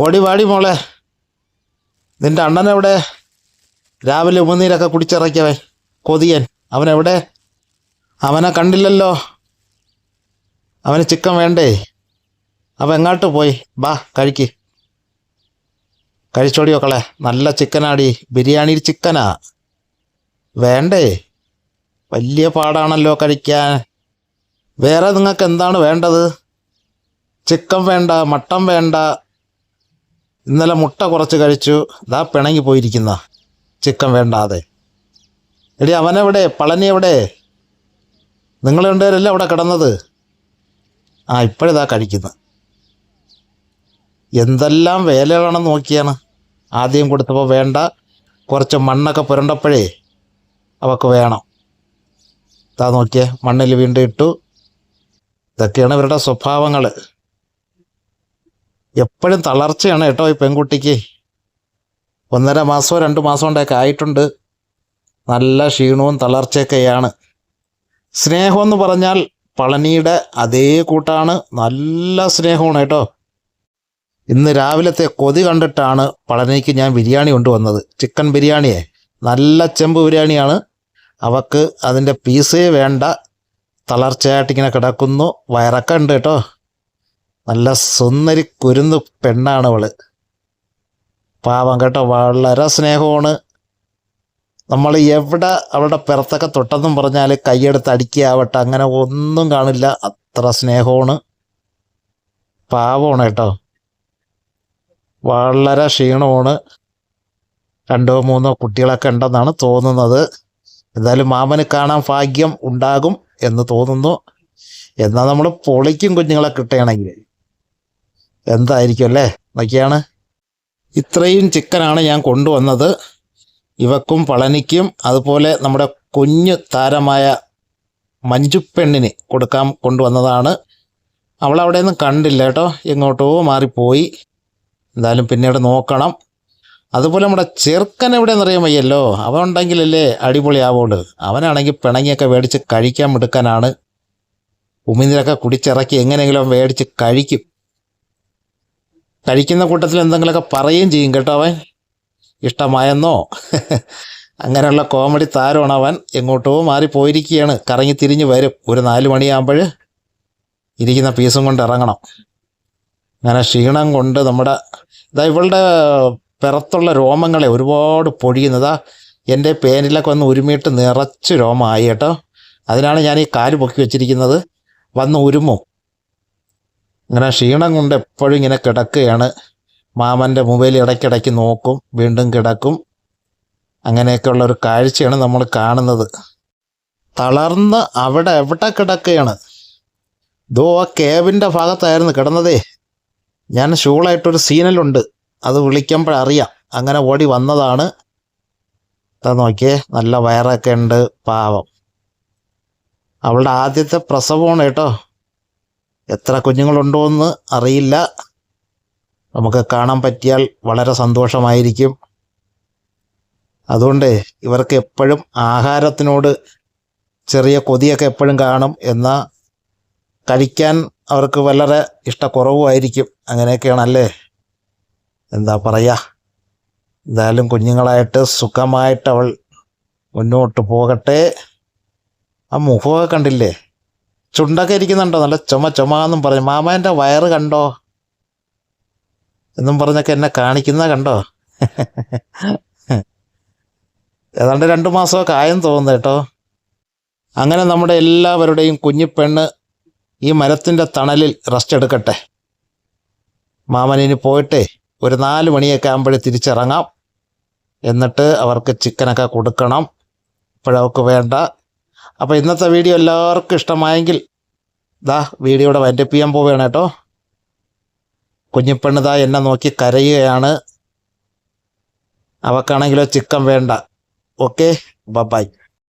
ഓടി വാടി മോളെ. നിന്റെ അണ്ണനെവിടെ? രാവിലെ ഉമിനീരൊക്കെ കുടിച്ചിറക്കിയവൻ കൊതിയൻ, അവനെവിടെ? അവനെ കണ്ടില്ലല്ലോ. അവന് ചിക്കൻ വേണ്ടേ? അവൻ എങ്ങോട്ട് പോയി? ബാ കഴിക്ക്. കഴിച്ചോടി മക്കളെ, നല്ല ചിക്കനാടി, ബിരിയാണി ചിക്കനാ. വേണ്ടേ? വലിയ പാടാണല്ലോ കഴിക്കാൻ. വേറെ നിങ്ങൾക്ക് എന്താണ് വേണ്ടത്? ചിക്കൻ വേണ്ട, മട്ടൻ വേണ്ട. ഇന്നലെ മുട്ട കുറച്ച് കഴിച്ചു, ഇതാ പിണങ്ങി പോയിരിക്കുന്ന ചിക്കൻ വേണ്ടാതെ. എടി അവനെവിടെ? പളനി എവിടെ? നിങ്ങൾ രണ്ടുപേരല്ലേ അവിടെ കിടന്നത്? ആ ഇപ്പോഴിതാ കഴിക്കുന്നു. എന്തെല്ലാം വേലകളാണെന്ന് നോക്കിയാണ്. ആദ്യം കൊടുത്തപ്പോൾ വേണ്ട, കുറച്ച് മണ്ണൊക്കെ പുരണ്ടപ്പോഴേ അവൾക്ക് വേണം. ഇതാ നോക്കിയേ, മണ്ണിൽ വീണ്ടും ഇട്ടു. ഇതൊക്കെയാണ് ഇവരുടെ സ്വഭാവങ്ങൾ. എപ്പോഴും തളർച്ചയാണ് കേട്ടോ ഈ പെൺകുട്ടിക്ക്. 1.5 മാസമോ 2 മാസം കൊണ്ടൊക്കെ ആയിട്ടുണ്ട്. നല്ല ക്ഷീണവും തളർച്ചയൊക്കെയാണ്. സ്നേഹമെന്ന് പറഞ്ഞാൽ പളനിയുടെ അതേ കൂട്ടാണ്, നല്ല സ്നേഹമാണ് കേട്ടോ. ഇന്ന് രാവിലത്തെ കൊതി കണ്ടിട്ടാണ് പളനിക്ക് ഞാൻ ബിരിയാണി കൊണ്ടുവന്നത്. ചിക്കൻ ബിരിയാണിയെ, നല്ല ചെമ്പ് ബിരിയാണിയാണ്. അവക്ക് അതിൻ്റെ പീസേ വേണ്ട, തളർച്ചയായിട്ടിങ്ങനെ കിടക്കുന്നു. വയറൊക്കെ ഉണ്ട് കേട്ടോ. നല്ല സുന്ദരി കുരുന്ന് പെണ്ണാണ് അവള്. പാവം കേട്ടോ, വളരെ സ്നേഹമാണ്. നമ്മൾ എവിടെ അവളുടെ പിറത്തൊക്കെ തൊട്ടെന്നും പറഞ്ഞാൽ കൈയെടുത്ത് അടിക്കുകയാവട്ടെ, അങ്ങനെ ഒന്നും കാണില്ല. അത്ര സ്നേഹമാണ്. പാവമാണ് കേട്ടോ. വളരെ ക്ഷീണമാണ്. 2 3 കുട്ടികളൊക്കെ ഉണ്ടെന്നാണ് തോന്നുന്നത്. എന്തായാലും മാമന് കാണാൻ ഭാഗ്യം ഉണ്ടാകും എന്ന് തോന്നുന്നു. എന്നാൽ നമ്മൾ പൊളിക്കും കുഞ്ഞുങ്ങളെ കിട്ടുകയാണെങ്കിൽ. എന്തായിരിക്കും അല്ലേ എന്നൊക്കെയാണ്. ഇത്രയും ചിക്കനാണ് ഞാൻ കൊണ്ടുവന്നത്. ഇവക്കും പളനിക്കും അതുപോലെ നമ്മുടെ കുഞ്ഞു താരമായ മഞ്ജുപ്പെണ്ണിന് കൊടുക്കാൻ കൊണ്ടുവന്നതാണ്. അവളവിടെ ഒന്നും കണ്ടില്ല കേട്ടോ, എങ്ങോട്ടോ മാറിപ്പോയി. എന്തായാലും പിന്നീട് നോക്കണം. അതുപോലെ നമ്മുടെ ചെറുക്കൻ എവിടെയെന്നറിയാൻ വയ്യല്ലോ. അവൻ ഉണ്ടെങ്കിലല്ലേ അടിപൊളിയാവുള്ളൂ. അവനാണെങ്കിൽ പിണങ്ങിയൊക്കെ മേടിച്ച് കഴിക്കാൻ മിടുക്കാനാണ്. ഉമിനീരൊക്കെ കുടിച്ചിറക്കി എങ്ങനെയെങ്കിലും മേടിച്ച് കഴിക്കും. കഴിക്കുന്ന കൂട്ടത്തിൽ എന്തെങ്കിലുമൊക്കെ പറയുകയും ചെയ്യും കേട്ടോ അവൻ. ഇഷ്ടമായെന്നോ അങ്ങനെയുള്ള കോമഡി താരമാണ് അവൻ. എങ്ങോട്ടോ മാറിപ്പോയിരിക്കുകയാണ്. കറങ്ങി തിരിഞ്ഞ് വരും. ഒരു 4 മണിയാകുമ്പോൾ ഇരിക്കുന്ന പീസും കൊണ്ട് ഇറങ്ങണം. അങ്ങനെ ക്ഷീണം കൊണ്ട് നമ്മുടെ ഇവളുടെ പിറത്തുള്ള രോമങ്ങളെ ഒരുപാട് പൊഴിയുന്നതാ. എൻ്റെ പേനിലൊക്കെ വന്ന് ഉരുമിയിട്ട് നിറച്ച് രോമമായി കേട്ടോ. അതിനാണ് ഞാൻ ഈ കാല് പൊക്കി വെച്ചിരിക്കുന്നത്. വന്ന് ഉരുമും. ഇങ്ങനെ ക്ഷീണം കൊണ്ട് എപ്പോഴും ഇങ്ങനെ കിടക്കുകയാണ്. മാമൻ്റെ മൊബൈൽ ഇടയ്ക്കിടയ്ക്ക് നോക്കും, വീണ്ടും കിടക്കും. അങ്ങനെയൊക്കെയുള്ള ഒരു കാഴ്ചയാണ് നമ്മൾ കാണുന്നത്. തളർന്ന് അവിടെ എവിടെ കിടക്കുകയാണ്. ഇതോ ആ കേബിൻ്റെ ഭാഗത്തായിരുന്നു കിടന്നതേ. ഞാൻ ഷൂളായിട്ടൊരു സീനലുണ്ട്, അത് വിളിക്കുമ്പോഴറിയാം. അങ്ങനെ ഓടി വന്നതാണ്. അതാ നോക്കിയേ, നല്ല വയറൊക്കെ ഉണ്ട്. പാവം. അവളുടെ ആദ്യത്തെ പ്രസവമാണ് കേട്ടോ. എത്ര കുഞ്ഞുങ്ങളുണ്ടോ എന്ന് അറിയില്ല. നമുക്ക് കാണാൻ പറ്റിയാൽ വളരെ സന്തോഷമായിരിക്കും. അതുകൊണ്ട് ഇവർക്ക് എപ്പോഴും ആഹാരത്തിനോട് ചെറിയ കൊതിയൊക്കെ എപ്പോഴും കാണും. എന്നാൽ കഴിക്കാൻ അവർക്ക് വളരെ ഇഷ്ടക്കുറവുമായിരിക്കും. അങ്ങനെയൊക്കെയാണല്ലേ, എന്താ പറയുക. എന്തായാലും കുഞ്ഞുങ്ങളായിട്ട് സുഖമായിട്ട് അവൾ മുന്നോട്ട് പോകട്ടെ. ആ മുഖമൊക്കെ കണ്ടില്ലേ, ചുണ്ടൊക്കെ ഇരിക്കുന്നുണ്ടോ, നല്ല ചുമ എന്നും പറഞ്ഞു. മാമേൻ്റെ വയറ് കണ്ടോ എന്നും പറഞ്ഞൊക്കെ എന്നെ കാണിക്കുന്ന കണ്ടോ. ഏതാണ്ട് 2 മാസമൊക്കെ ആയെന്ന് തോന്നുന്നു കേട്ടോ. അങ്ങനെ നമ്മുടെ എല്ലാവരുടെയും കുഞ്ഞിപ്പെണ്ണ് ഈ മരത്തിൻ്റെ തണലിൽ റെസ്റ്റ് എടുക്കട്ടെ. മാമനിന് പോയിട്ടേ ഒരു 4 മണിയൊക്കെ ആകുമ്പോഴേ തിരിച്ചിറങ്ങാം. എന്നിട്ട് അവർക്ക് ചിക്കനൊക്കെ കൊടുക്കണം. ഇപ്പോഴവർക്ക് വേണ്ട. അപ്പോൾ ഇന്നത്തെ വീഡിയോ എല്ലാവർക്കും ഇഷ്ടമായെങ്കിൽ വീഡിയോയുടെ വൈൻഡപ്പ് ചെയ്യാൻ പോവുകയാണ് കേട്ടോ. കുഞ്ഞിപ്പെണ്ണ് എന്നെ നോക്കി കരയുകയാണ്. അവക്കാണെങ്കിലോ ചിക്കൻ വേണ്ട. Okay, by.